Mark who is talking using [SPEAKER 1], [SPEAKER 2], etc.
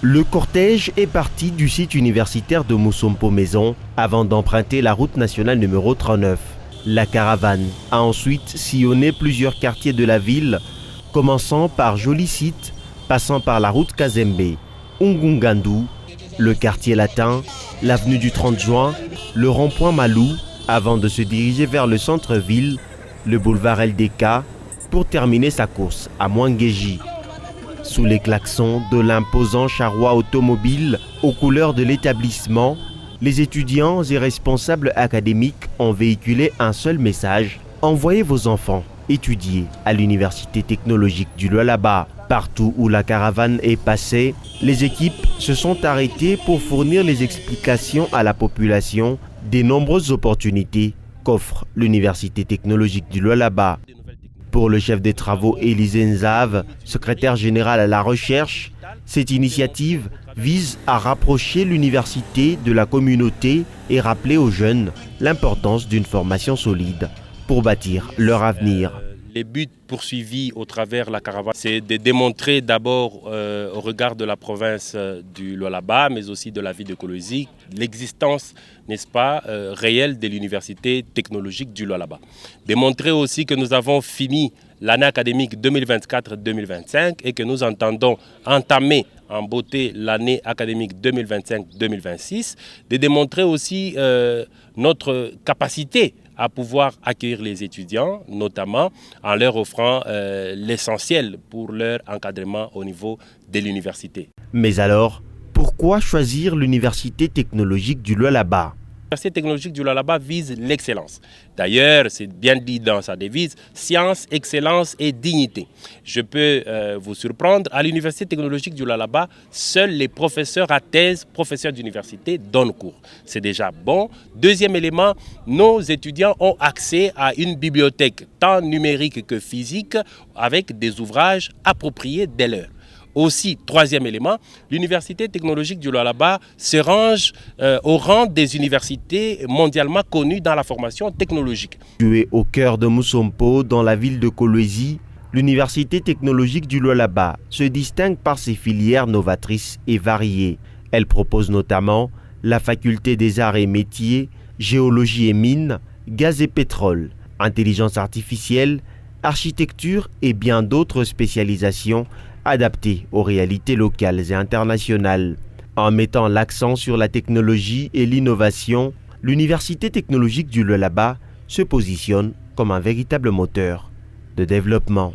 [SPEAKER 1] Le cortège est parti du site universitaire de Mousompo-Maison avant d'emprunter la route nationale numéro 39. La caravane a ensuite sillonné plusieurs quartiers de la ville, commençant par Joli-Site, passant par la route Kazembe, Ungungandu, le quartier latin, l'avenue du 30 juin, le rond-point Malou, avant de se diriger vers le centre-ville, le boulevard LDK, pour terminer sa course à Mwangeji. Sous les klaxons de l'imposant charroi automobile aux couleurs de l'établissement, les étudiants et responsables académiques ont véhiculé un seul message: envoyez vos enfants étudier à l'université technologique du Lualaba. Partout où la caravane est passée, les équipes se sont arrêtées pour fournir les explications à la population des nombreuses opportunités qu'offre l'université technologique du Lualaba. Pour le chef des travaux Élisée Nzave, secrétaire général à la recherche, cette initiative vise à rapprocher l'université de la communauté et rappeler aux jeunes l'importance d'une formation solide pour bâtir leur avenir.
[SPEAKER 2] Les buts poursuivis au travers la caravane, c'est de démontrer d'abord au regard de la province du Lualaba, mais aussi de la ville de Kolwezi, l'existence, n'est-ce pas, réelle de l'université technologique du Lualaba. Démontrer aussi que nous avons fini l'année académique 2024-2025 et que nous entendons entamer en beauté l'année académique 2025-2026, de démontrer aussi notre capacité à pouvoir accueillir les étudiants, notamment en leur offrant l'essentiel pour leur encadrement au niveau de l'université.
[SPEAKER 1] Mais alors, pourquoi choisir l'université technologique du Lualaba ?
[SPEAKER 2] L'université technologique du Lualaba vise l'excellence. D'ailleurs, c'est bien dit dans sa devise, science, excellence et dignité. Je peux vous surprendre, à l'université technologique du Lualaba, seuls les professeurs à thèse, professeurs d'université donnent cours. C'est déjà bon. Deuxième élément, nos étudiants ont accès à une bibliothèque, tant numérique que physique, avec des ouvrages appropriés dès l'heure. Aussi, troisième élément, l'université technologique du Lualaba se range au rang des universités mondialement connues dans la formation technologique.
[SPEAKER 1] Située au cœur de Mousompo, dans la ville de Kolwezi, l'université technologique du Lualaba se distingue par ses filières novatrices et variées. Elle propose notamment la faculté des arts et métiers, géologie et mines, gaz et pétrole, intelligence artificielle, architecture et bien d'autres spécialisations adaptées aux réalités locales et internationales. En mettant l'accent sur la technologie et l'innovation, l'université technologique du Lualaba se positionne comme un véritable moteur de développement.